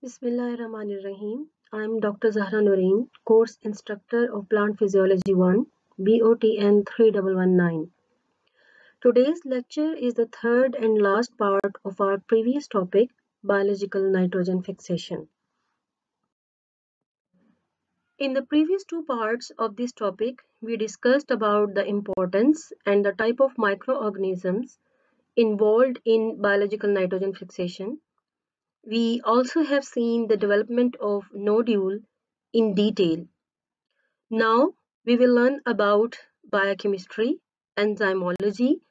Bismillahirrahmanirrahim. I'm Dr. Zahra Noreen, course instructor of Plant Physiology 1, BOTN 3119. Today's lecture is the third and last part of our previous topic, biological nitrogen fixation. In the previous two parts of this topic, we discussed about the importance and the type of microorganisms involved in biological nitrogen fixation. We also have seen the development of nodule in detail. Now we will learn about biochemistry, enzymology,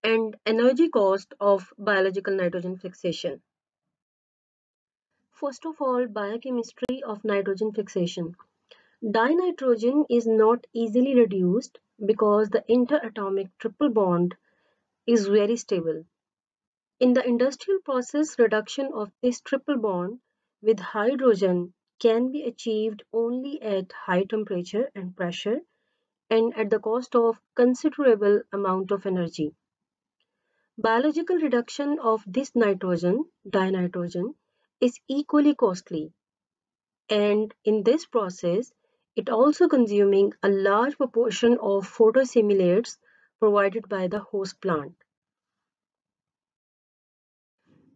and energy cost of biological nitrogen fixation. First of all, biochemistry of nitrogen fixation. Dinitrogen is not easily reduced because the interatomic triple bond is very stable. In the industrial process, reduction of this triple bond with hydrogen can be achieved only at high temperature and pressure and at the cost of considerable amount of energy. Biological reduction of this nitrogen, dinitrogen, is equally costly, and in this process, it also consuming a large proportion of photostimulates provided by the host plant.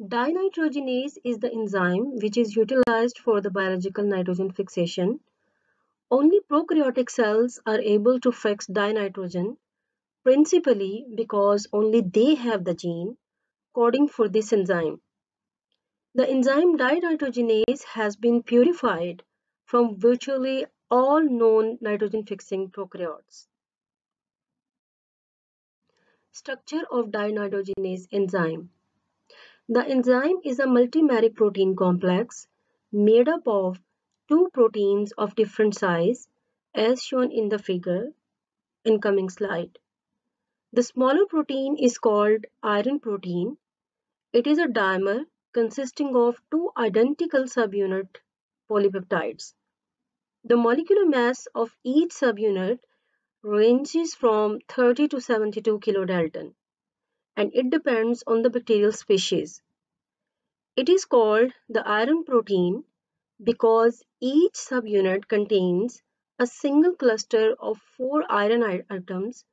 Dinitrogenase is the enzyme which is utilized for the biological nitrogen fixation. Only prokaryotic cells are able to fix dinitrogen, principally because only they have the gene coding for this enzyme. The enzyme dinitrogenase has been purified from virtually all known nitrogen-fixing prokaryotes. Structure of dinitrogenase enzyme. The enzyme is a multimeric protein complex made up of two proteins of different size as shown in the figure in coming slide. The smaller protein is called iron protein. It is a dimer consisting of two identical subunit polypeptides. The molecular mass of each subunit ranges from 30 to 72 kilodalton, and it depends on the bacterial species. It is called the iron protein because each subunit contains a single cluster of 4 iron atoms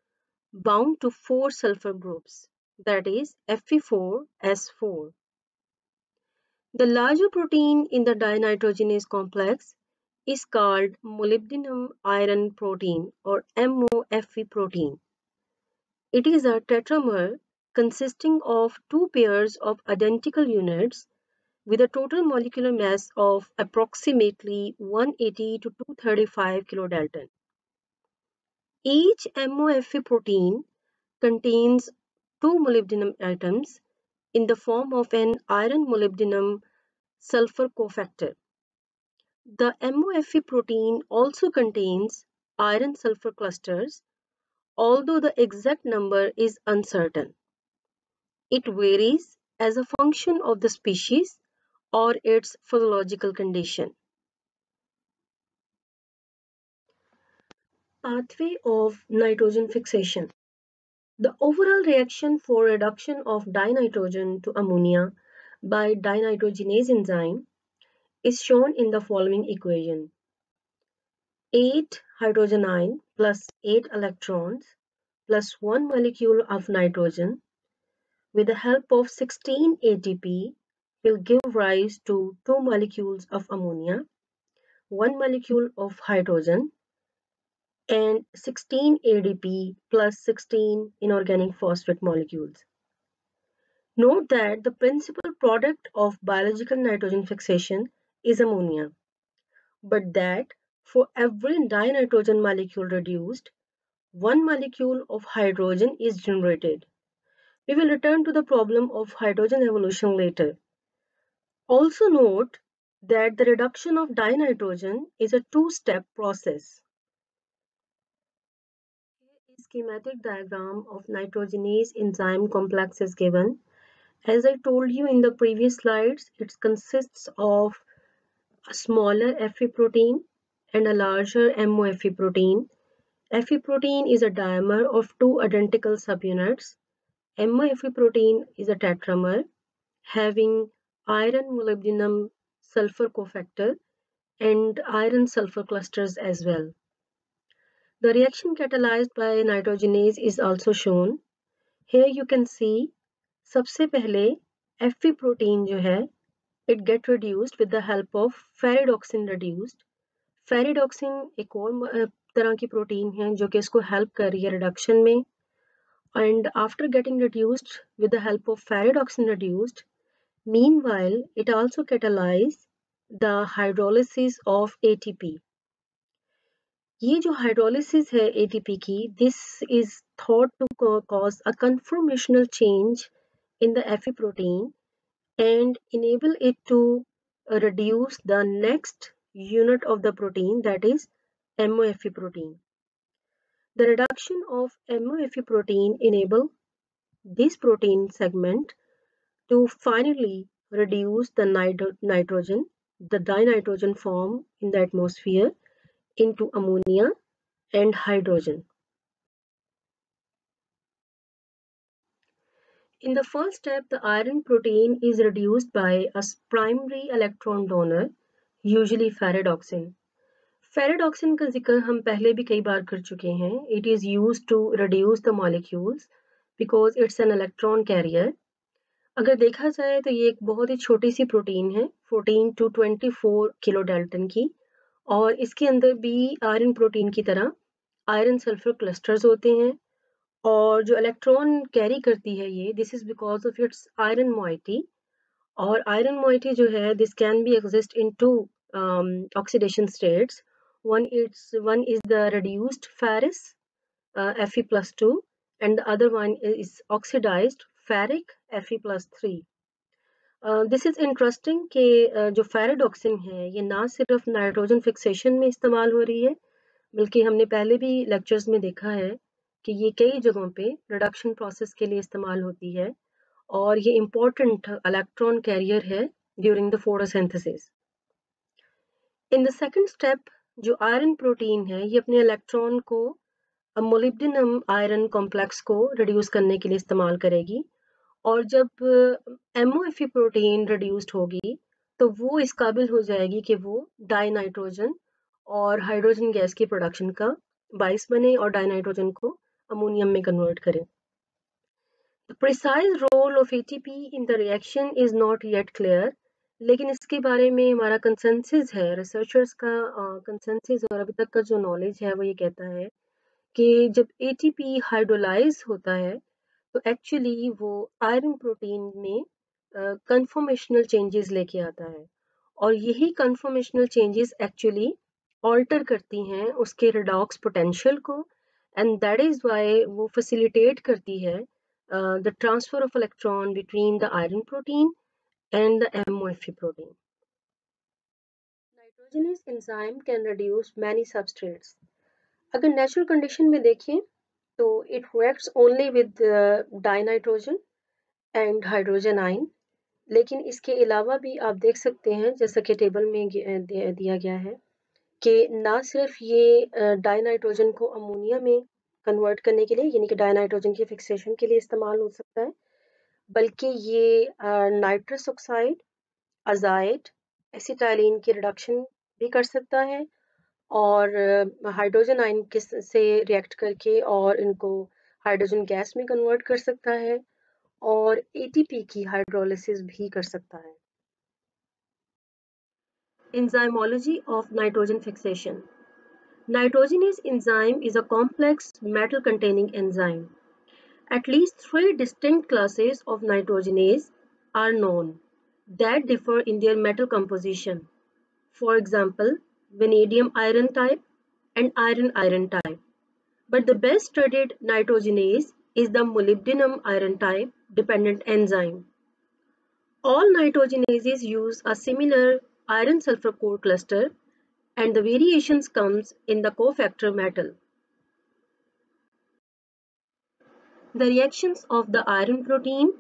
bound to 4 sulfur groups, that is Fe4S4. The larger protein in the dinitrogenase complex is called molybdenum iron protein or MOFE protein. It is a tetramer consisting of two pairs of identical units with a total molecular mass of approximately 180 to 235 kilodalton. Each MOFE protein contains two molybdenum atoms in the form of an iron molybdenum sulfur cofactor. The MOFE protein also contains iron sulfur clusters, although the exact number is uncertain. It varies as a function of the species or its physiological condition. Pathway of nitrogen fixation. The overall reaction for reduction of dinitrogen to ammonia by dinitrogenase enzyme is shown in the following equation. 8 hydrogen ion plus 8 electrons plus 1 molecule of nitrogen with the help of 16 ATP will give rise to 2 molecules of ammonia, 1 molecule of hydrogen, and 16 ADP plus 16 inorganic phosphate molecules. Note that the principal product of biological nitrogen fixation is ammonia, but that for every dinitrogen molecule reduced, 1 molecule of hydrogen is generated. We will return to the problem of hydrogen evolution later. Also note that the reduction of dinitrogen is a two-step process. Here is schematic diagram of nitrogenase enzyme complex is given. As I told you in the previous slides, it consists of a smaller Fe protein and a larger MOFE protein. Fe protein is a dimer of two identical subunits. MOFE protein is a tetramer having iron molybdenum sulfur cofactor and iron sulfur clusters as well. The reaction catalyzed by nitrogenase is also shown. Here you can see सबसे पहले Fe protein जो है it get reduced with the help of ferredoxin reduced. Ferredoxin एक और तरह की protein है जो कि इसको हेल्प कर रही है रिडक्शन में, and after getting reduced with the help of ferredoxin reduced, meanwhile it also catalyzes the hydrolysis of ATP. ये जो हाइड्रोलिसिस है ATP की, this is thought to cause a conformational change in the Fe protein and enable it to reduce the next unit of the protein, that is MOFE protein. The reduction of MOFE protein enable this protein segment to finally reduce the nitrogen, the dinitrogen form in the atmosphere, into ammonia and hydrogen. In the first step, the iron protein is reduced by a primary electron donor, usually ferredoxin. Ferredoxin का जिक्र हम पहले भी कई बार कर चुके हैं. It is used to reduce the molecules because it's an electron carrier. अगर देखा जाए तो ये एक बहुत ही छोटी सी प्रोटीन है, 14 to 24 किलो डाल्टन की, और इसके अंदर भी आयरन प्रोटीन की तरह आयरन सल्फर क्लस्टर्स होते हैं, और जो इलेक्ट्रॉन कैरी करती है ये, this is because of its iron moiety. और आयरन मोइटी जो है, this can be exist in to oxidation states. one is the reduced ferrous Fe+2 and the other one is oxidized ferric Fe+3. This is interesting कि जो ferredoxin है ये ना सिर्फ nitrogen fixation में इस्तेमाल हो रही है, बल्कि हमने पहले भी लेक्चर्स में देखा है कि ये कई जगहों पे रिडक्शन प्रोसेस के लिए इस्तेमाल होती है, और ये इम्पोर्टेंट इलेक्ट्रॉन कैरियर है during the photosynthesis. In the second step, जो आयरन प्रोटीन है ये अपने इलेक्ट्रॉन को मोलिब्डेनम आयरन कॉम्प्लेक्स को रिड्यूस करने के लिए इस्तेमाल करेगी, और जब MOFE प्रोटीन रिड्यूस्ड होगी तो वो इस काबिल हो जाएगी कि वो डाइनाइट्रोजन और हाइड्रोजन गैस की प्रोडक्शन का बाइस बने और डाइनाइट्रोजन को अमोनियम में कन्वर्ट करे. The precise role of ATP in the reaction is not yet clear, लेकिन इसके बारे में हमारा कंसेंसस है, रिसर्चर्स का कंसेंसस और अभी तक का जो नॉलेज है वो ये कहता है कि जब ATP हाइड्रोलाइज होता है तो एक्चुअली वो आयरन प्रोटीन में कन्फॉर्मेशनल चेंजेस लेके आता है, और यही कन्फॉर्मेशनल चेंजेस एक्चुअली ऑल्टर करती हैं उसके रिडॉक्स पोटेंशियल को, एंड दैट इज वाई वो फैसिलिटेट करती है the transfer of electron between the iron protein and the MOFE protein. Nitrogenous enzyme can reduce many substrates. अगर नेचुरल कंडीशन में देखें तो it reacts only with dinitrogen and hydrogen ion, लेकिन इसके अलावा भी आप देख सकते हैं जैसा कि टेबल में दिया गया है कि ना सिर्फ ये डाइनाइट्रोजन को अमोनिया में कन्वर्ट करने के लिए, यानी कि डाइनाइट्रोजन की फिक्सेशन के लिए इस्तेमाल हो सकता है, बल्कि ये नाइट्रस ऑक्साइड, अजाइड, एसिटाइलिन की रिडक्शन भी कर सकता है, और हाइड्रोजन आयन से रिएक्ट करके और इनको हाइड्रोजन गैस में कन्वर्ट कर सकता है, और ATP की हाइड्रोलिसिस भी कर सकता है. Enzymology of nitrogen fixation. Nitrogenase enzyme is a complex metal containing enzyme. At least 3 distinct classes of nitrogenase are known that differ in their metal composition. For example, vanadium iron type and iron iron type. But the best studied nitrogenase is the molybdenum iron type dependent enzyme. All nitrogenases use a similar iron sulfur core cluster, and the variations comes in the cofactor metal. The reactions of the iron protein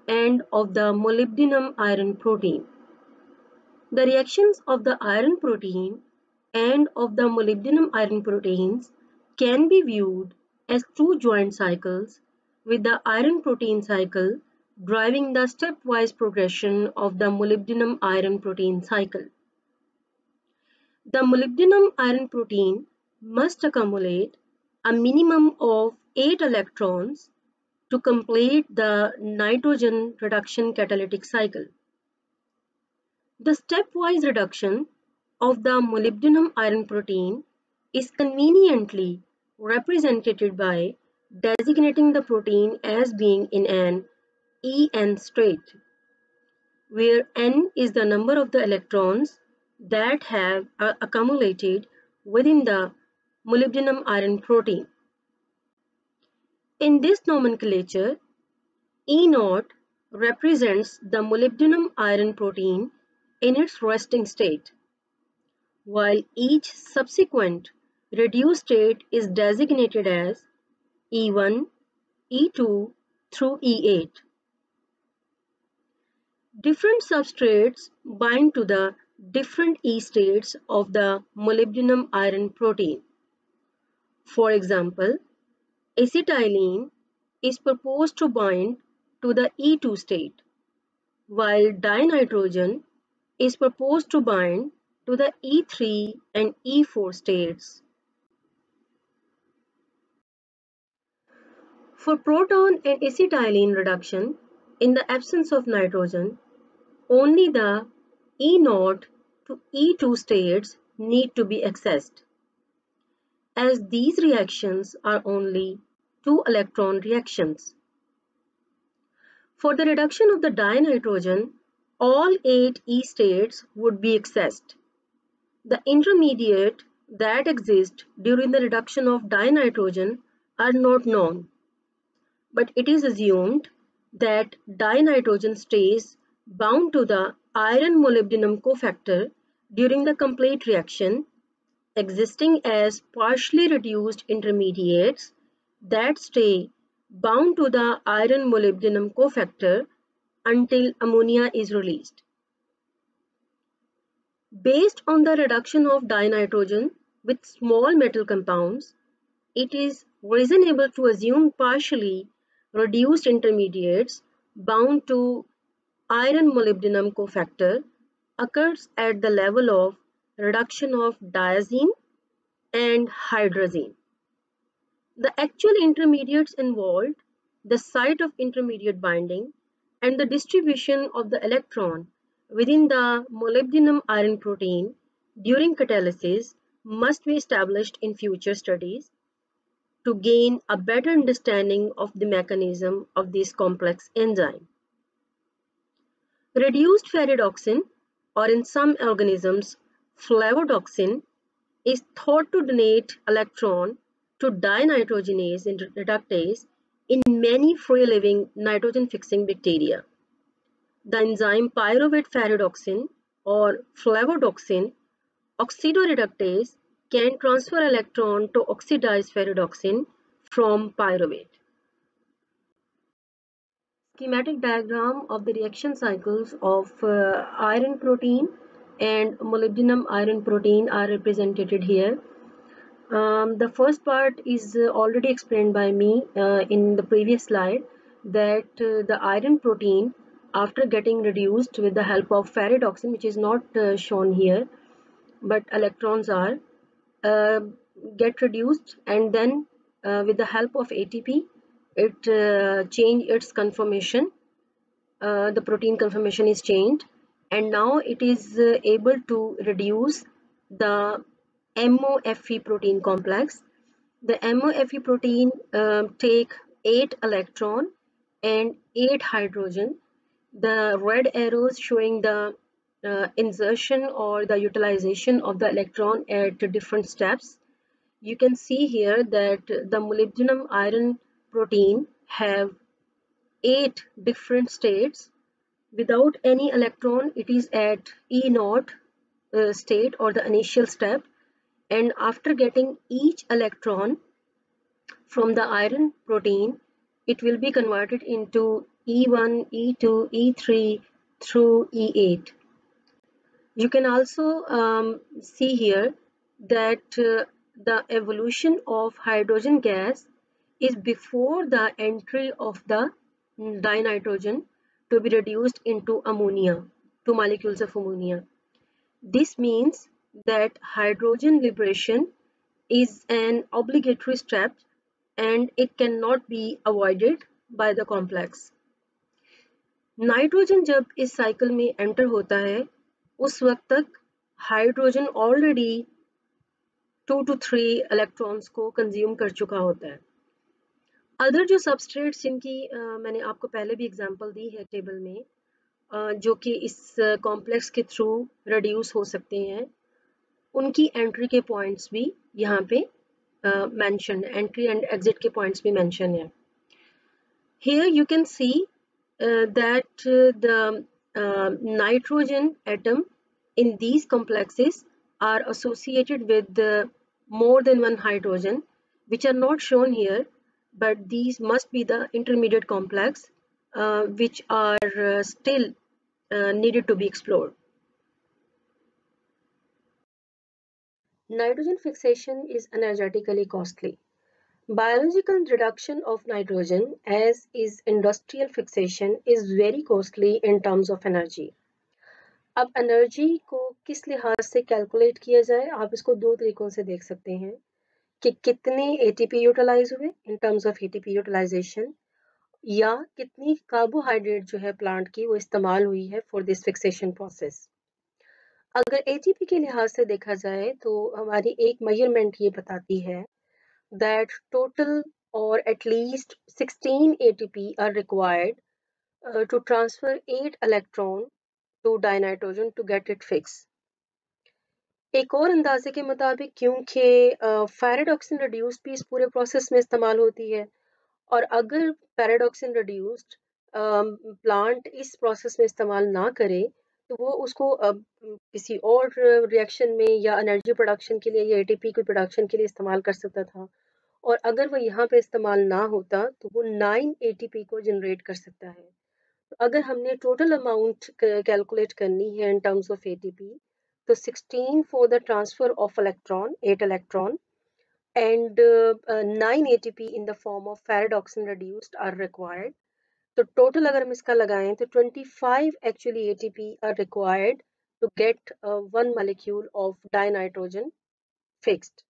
and of the molybdenum iron protein. The reactions of the iron protein and of the molybdenum iron proteins can be viewed as two joint cycles, with the iron protein cycle driving the stepwise progression of the molybdenum iron protein cycle. The molybdenum iron protein must accumulate a minimum of 8 electrons to complete the nitrogen reduction catalytic cycle. The stepwise reduction of the molybdenum iron protein is conveniently represented by designating the protein as being in an En state, where N is the number of the electrons that have accumulated within the molybdenum iron protein. In this nomenclature, E0 represents the molybdenum iron protein in its resting state, while each subsequent reduced state is designated as E1, E2 through E8. Different substrates bind to the different E states of the molybdenum iron protein. For example, acetylene is proposed to bind to the E2 state, while dinitrogen is proposed to bind to the E3 and E4 states. For proton and acetylene reduction, in the absence of nitrogen, only the E0 to E2 states need to be accessed, as these reactions are only 2-electron reactions. For the reduction of the dinitrogen, all 8 E states would be accessed. The intermediate that exist during the reduction of dinitrogen are not known, but it is assumed that dinitrogen stays bound to the iron molybdenum cofactor during the complete reaction, existing as partially reduced intermediates that stay bound to the iron molybdenum cofactor until ammonia is released. Based on the reduction of dinitrogen with small metal compounds, it is reasonable to assume partially reduced intermediates bound to iron molybdenum cofactor occurs at the level of reduction of diazine and hydrazine. The actual intermediates involved, the site of intermediate binding, and the distribution of the electron within the molybdenum iron protein during catalysis must be established in future studies to gain a better understanding of the mechanism of this complex enzyme. Reduced ferredoxin, or in some organisms flavodoxin, is thought to donate electron to dinitrogenase reductase in many free-living nitrogen-fixing bacteria. The enzyme pyruvate ferredoxin or flavodoxin oxidoreductase can transfer electron to oxidized ferredoxin from pyruvate. Schematic diagram of the reaction cycles of iron protein and molybdenum iron protein are represented here. The first part is already explained by me in the previous slide, that the iron protein, after getting reduced with the help of ferredoxin, which is not shown here, but electrons are uh, get reduced, and then with the help of ATP, it change its conformation. The protein conformation is changed, and now it is able to reduce the MOFE protein complex. The MOFE protein take 8 electron and 8 hydrogen. The red arrows showing the insertion or the utilization of the electron at different steps. You can see here that the molybdenum iron protein have 8 different states. Without any electron, it is at E0 state or the initial step, and after getting each electron from the iron protein, it will be converted into E1, E2, E3 through E8. You can also see here that the evolution of hydrogen gas is before the entry of the dinitrogen to be reduced into ammonia, two molecules of ammonia. This means that hydrogen liberation is an obligatory step and it cannot be avoided by the complex. Nitrogen जब इस cycle में enter होता है उस वक्त तक hydrogen already 2 to 3 electrons को consume कर चुका होता है. अदर जो सबस्ट्रेट्स जिनकी मैंने आपको पहले भी एग्जांपल दी है टेबल में, जो कि इस कॉम्प्लेक्स के थ्रू रिड्यूस हो सकते हैं, उनकी एंट्री के पॉइंट्स भी यहाँ पे मेंशन, एंट्री एंड एग्जिट के पॉइंट्स भी मेंशन है. Here you can see that the nitrogen atom in these complexes are associated with more than one hydrogen, which are not shown here, but these must be the intermediate complex which are still needed to be explored. Nitrogen fixation is energetically costly. Biological reduction of nitrogen, as is industrial fixation, is very costly in terms of energy. अब energy को किस लिहाज से calculate किया जाए, आप इसको दो तरीकों से देख सकते हैं कि कितने एटीपी यूटिलाइज हुए in terms of ATP utilisation, या कितनी कार्बोहाइड्रेट जो है प्लांट की वो इस्तेमाल हुई है फॉर दिस फिक्सेशन प्रोसेस. अगर एटीपी के लिहाज से देखा जाए तो हमारी एक मेजरमेंट ये बताती है that total or at least 16 ATP are required to transfer 8 electron to dinitrogen to get it fixed. एक और अंदाजे के मुताबिक क्योंकि पैराडॉक्सिन रिड्यूस्ड भी इस पूरे प्रोसेस में इस्तेमाल होती है, और अगर पैराडॉक्सिन रिड्यूस्ड प्लांट इस प्रोसेस में इस्तेमाल ना करे तो वो उसको किसी और रिएक्शन में या एनर्जी प्रोडक्शन के लिए या एटीपी की प्रोडक्शन के लिए इस्तेमाल कर सकता था, और अगर वो यहाँ पे इस्तेमाल ना होता तो वो 9 ATP को जनरेट कर सकता है. तो अगर हमने टोटल अमाउंट कैलकुलेट करनी है इन टर्म्स ऑफ ATP, तो 16 for the transfer of electron, 8 electron, and 9 ATP in the form of paradoxin reduced are required. तो टोटल अगर हम इसका लगाएं तो 25 actually ATP are required to get one molecule of dinitrogen fixed.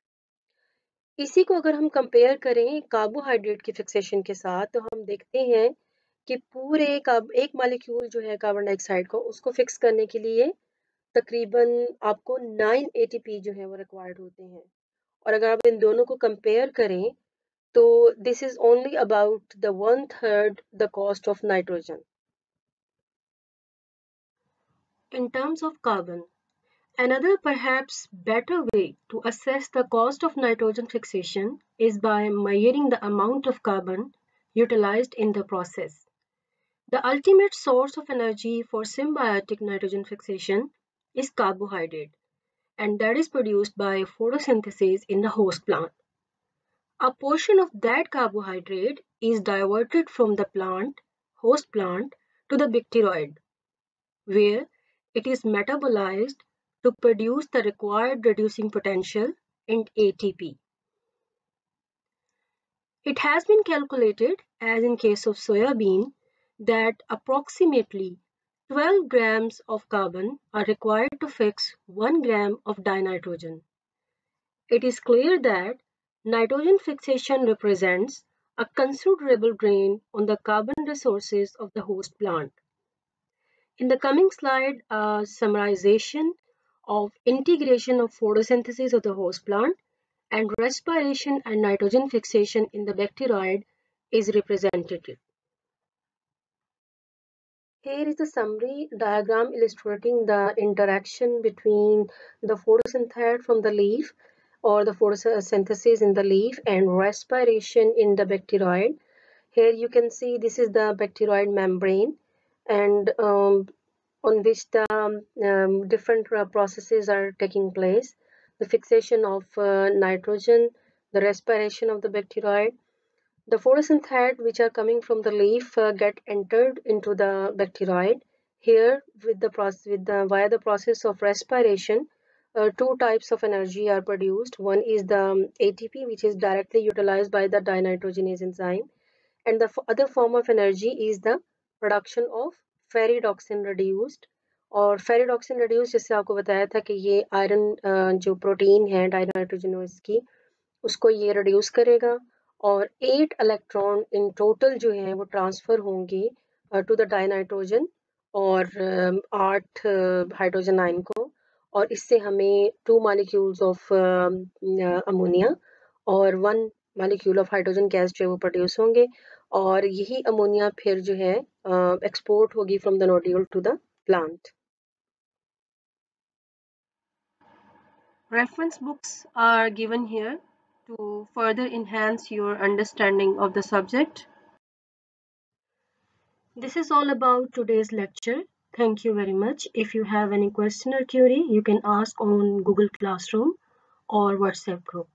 इसी को अगर हम कंपेयर करें कार्बोहाइड्रेट की फिक्सेशन के साथ तो हम देखते हैं कि पूरे एक मॉलिक्यूल जो है कार्बन डाइऑक्साइड को, उसको फिक्स करने के लिए तकरीबन आपको 9 ATP जो है वो रिक्वायर्ड होते हैं. और अगर आप इन दोनों को कंपेयर करें तो this is only about the 1/3 the cost of nitrogen. In terms of carbon, another perhaps better way to assess the cost of nitrogen fixation is by measuring the amount of carbon utilized in the process. The ultimate source of energy for symbiotic nitrogen fixation is carbohydrate, and that is produced by photosynthesis in the host plant. A portion of that carbohydrate is diverted from the host plant to the bacteroid, where it is metabolized to produce the required reducing potential and ATP. It has been calculated, as in case of soybean, that approximately 12 grams of carbon are required to fix 1 gram of dinitrogen. It is clear that nitrogen fixation represents a considerable drain on the carbon resources of the host plant. In the coming slide, a summarization of integration of photosynthesis of the host plant and respiration and nitrogen fixation in the bacteroid is represented. Here is a summary diagram illustrating the interaction between the photosynthesis from the leaf, or the photosynthesis in the leaf, and respiration in the bacteroid. Here you can see this is the bacteroid membrane, and on which the different processes are taking place. The fixation of nitrogen, the respiration of the bacteroid. The photosynthetes which are coming from the leaf get entered into the bacteroid. Here, via the process of respiration, two types of energy are produced. One is the ATP, which is directly utilized by the dinitrogenase enzyme, and the other form of energy is the production of ferredoxin reduced. और ferredoxin reduced जिससे आपको बताया था कि ये iron जो protein है डाइनाइट्रोजनोज की उसको ये रिड्यूस करेगा और 8 इलेक्ट्रॉन इन टोटल जो है वो ट्रांसफर होंगे टू द डाइनाइट्रोजन और 8 हाइड्रोजन आयन को, और इससे हमें 2 मॉलिक्यूल्स ऑफ अमोनिया और 1 मॉलिक्यूल ऑफ हाइड्रोजन गैस जो है वो प्रोड्यूस होंगे, और यही अमोनिया फिर जो है एक्सपोर्ट होगी from the nodule to the plant. Reference books are given here to further enhance your understanding of the subject. This is all about today's lecture. Thank you very much. If you have any question or query, you can ask on Google Classroom or WhatsApp group.